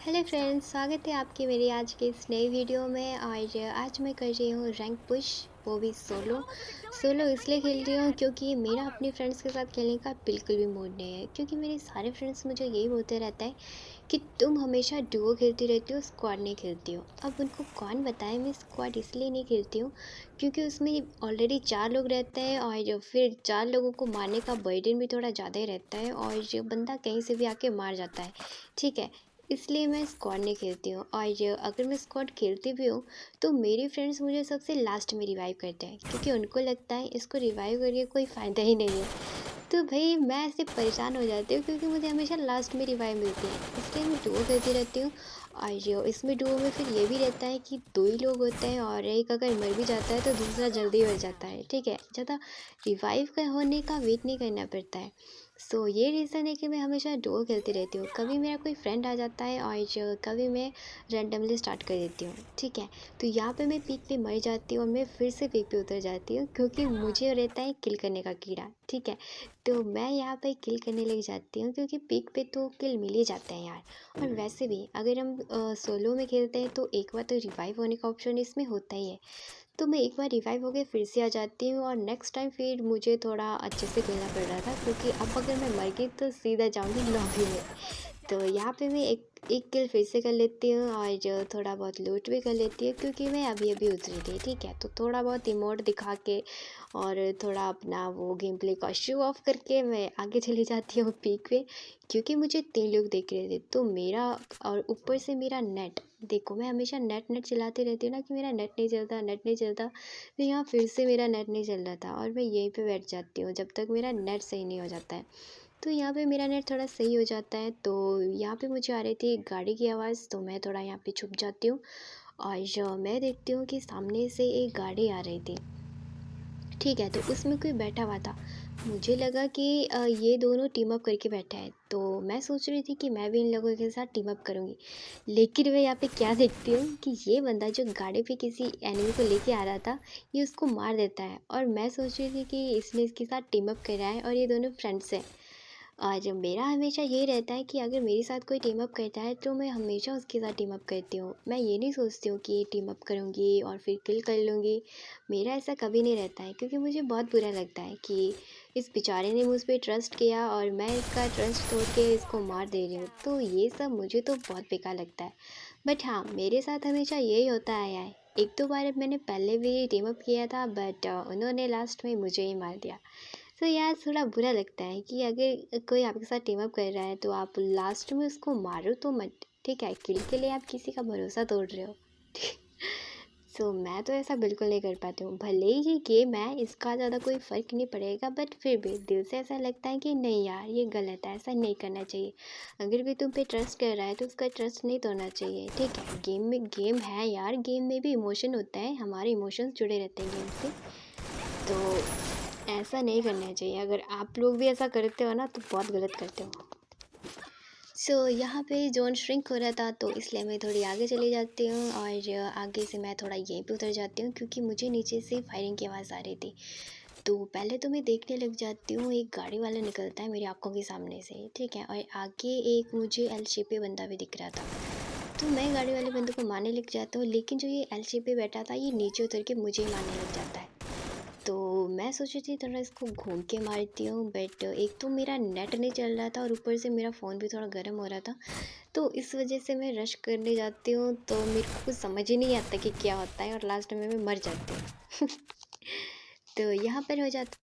Hello friends, स्वागत है आपके मेरी आज के इस नई वीडियो में। और आज मैं कर रही हूँ रैंक पुश, वो भी सोलो। सोलो इसलिए खेल रही हूँ क्योंकि मेरा अपने फ्रेंड्स के साथ खेलने का बिल्कुल भी मूड नहीं है। क्योंकि मेरे सारे फ्रेंड्स मुझे यही बोलते रहता है कि तुम हमेशा डुओ खेलती रहती हो, स्क्वाड नहीं खेलती हो। अब उनको कौन बताए, मैं स्क्वाड इसलिए नहीं खेलती हूँ क्योंकि उसमें ऑलरेडी 4 लोग रहते हैं और फिर 4 लोगों को मारने का बर्डन भी थोड़ा ज़्यादा ही रहता है और बंदा कहीं से भी आके मार जाता है। ठीक है, इसलिए मैं स्क्वाड नहीं खेलती हूँ। और अगर मैं स्क्वाड खेलती भी हूँ तो मेरी फ्रेंड्स मुझे सबसे लास्ट में रिवाइव करते हैं क्योंकि उनको लगता है इसको रिवाइव करके कोई फ़ायदा ही नहीं है। तो भाई मैं ऐसे परेशान हो जाती हूँ क्योंकि मुझे हमेशा लास्ट में रिवाइव मिलती है, इसलिए मैं डुओ करती रहती हूँ। और इसमें डुओ में फिर ये भी रहता है कि 2 ही लोग होते हैं और एक अगर मर भी जाता है तो दूसरा जल्दी मर जाता है। ठीक है, ज़्यादा रिवाइव का होने का वेट नहीं करना पड़ता है। सो ये रीज़न है कि मैं हमेशा डुओ खेलती रहती हूँ। कभी मेरा कोई फ्रेंड आ जाता है और कभी मैं रैंडमली स्टार्ट कर देती हूँ। ठीक है, तो यहाँ पे मैं पीक पे मर जाती हूँ और मैं फिर से पीक पे उतर जाती हूँ क्योंकि मुझे रहता है किल करने का कीड़ा। ठीक है, तो मैं यहाँ पे किल करने लग जाती हूँ क्योंकि पीक पे तो किल मिल ही जाते हैं यार। और वैसे भी अगर हम सोलो में खेलते हैं तो एक बार तो रिवाइव होने का ऑप्शन इसमें होता ही है। तो मैं एक बार रिवाइव हो के फिर से आ जाती हूँ और नेक्स्ट टाइम फिर मुझे थोड़ा अच्छे से खेलना पड़ रहा था क्योंकि अब अगर मैं मर गई तो सीधा जाऊँगी लॉबी में। तो यहाँ पे मैं एक एक किल फिर से कर लेती हूँ और जो थोड़ा बहुत लूट भी कर लेती हूँ क्योंकि मैं अभी अभी उतरी थी। ठीक है, तो थोड़ा बहुत इमोट दिखा के और थोड़ा अपना वो गेम प्ले का शो ऑफ करके मैं आगे चली जाती हूँ पीक पे क्योंकि मुझे 3 लोग देख रहे थे। तो मेरा और ऊपर से मेरा नेट देखो, मैं हमेशा नेट नेट चलाती रहती हूँ ना कि मेरा नेट नहीं चलता, नेट नहीं चलता। तो यहाँ फिर से मेरा नेट नहीं चल रहा था और मैं यहीं पे बैठ जाती हूँ जब तक मेरा नेट सही नहीं हो जाता है। तो यहाँ पे मेरा नेट थोड़ा सही हो जाता है। तो यहाँ पे मुझे आ रही थी एक गाड़ी की आवाज़, तो मैं थोड़ा यहाँ पे छुप जाती हूँ और मैं देखती हूँ कि सामने से एक गाड़ी आ रही थी। ठीक है, तो उसमें कोई बैठा हुआ था। मुझे लगा कि ये दोनों टीम अप करके बैठा है, तो मैं सोच रही थी कि मैं भी इन लोगों के साथ टीम अप करूँगी। लेकिन मैं यहाँ पे क्या देखती हूँ कि ये बंदा जो गाड़ी पे किसी एनिमी को लेके आ रहा था, ये उसको मार देता है और मैं सोच रही थी कि इसने इसके साथ टीम अप करा है और ये दोनों फ्रेंड्स हैं। और मेरा हमेशा यही रहता है कि अगर मेरे साथ कोई टीम अप करता है तो मैं हमेशा उसके साथ टीम अप करती हूँ। मैं ये नहीं सोचती हूँ कि टीम अप करूँगी और फिर किल कर लूँगी। मेरा ऐसा कभी नहीं रहता है क्योंकि मुझे बहुत बुरा लगता है कि इस बेचारे ने मुझ पे ट्रस्ट किया और मैं इसका ट्रस्ट तोड़ के इसको मार दे रही हूँ। तो ये सब मुझे तो बहुत बेकार लगता है। बट हाँ, मेरे साथ हमेशा यही होता आया है। 1-2 बार मैंने पहले भी टीम अप किया था बट उन्होंने लास्ट में मुझे ही मार दिया। तो यार थोड़ा बुरा लगता है कि अगर कोई आपके साथ टीम अप कर रहा है तो आप लास्ट में उसको मारो तो मत। ठीक है, किल के लिए आप किसी का भरोसा तोड़ रहे हो। सो मैं तो ऐसा बिल्कुल नहीं कर पाती हूँ। भले ही ये गेम है, इसका ज़्यादा कोई फ़र्क नहीं पड़ेगा बट फिर भी दिल से ऐसा लगता है कि नहीं यार, ये गलत है, ऐसा नहीं करना चाहिए। अगर भी तुम पे ट्रस्ट कर रहा है तो उसका ट्रस्ट नहीं तोड़ना चाहिए। ठीक है, गेम में गेम है यार, गेम में भी इमोशन होता है, हमारे इमोशंस जुड़े रहते हैं गेम से। तो ऐसा नहीं करना चाहिए। अगर आप लोग भी ऐसा करते हो ना तो बहुत गलत करते हो। यहाँ पे ज़ोन श्रिंक हो रहा था तो इसलिए मैं थोड़ी आगे चली जाती हूँ और आगे से मैं थोड़ा यहीं पे उतर जाती हूँ क्योंकि मुझे नीचे से फायरिंग की आवाज़ आ रही थी। तो पहले तो मैं देखने लग जाती हूँ, एक गाड़ी वाला निकलता है मेरी आँखों के सामने से। ठीक है, और आगे एक मुझे एल शेप पे बंदा भी दिख रहा था। तो मैं गाड़ी वाले बंदे को मारने लग जाता हूँ, लेकिन जो ये एल शेप पे बैठा था ये नीचे उतर के मुझे ही मारने लग जाता है। तो मैं सोची थी थोड़ा इसको घूम के मारती हूँ बट एक तो मेरा नेट नहीं चल रहा था और ऊपर से मेरा फ़ोन भी थोड़ा गर्म हो रहा था। तो इस वजह से मैं रश करने जाती हूँ तो मेरे को कुछ समझ ही नहीं आता कि क्या होता है और लास्ट में मैं मर जाती हूँ। तो यहाँ पर हो जाता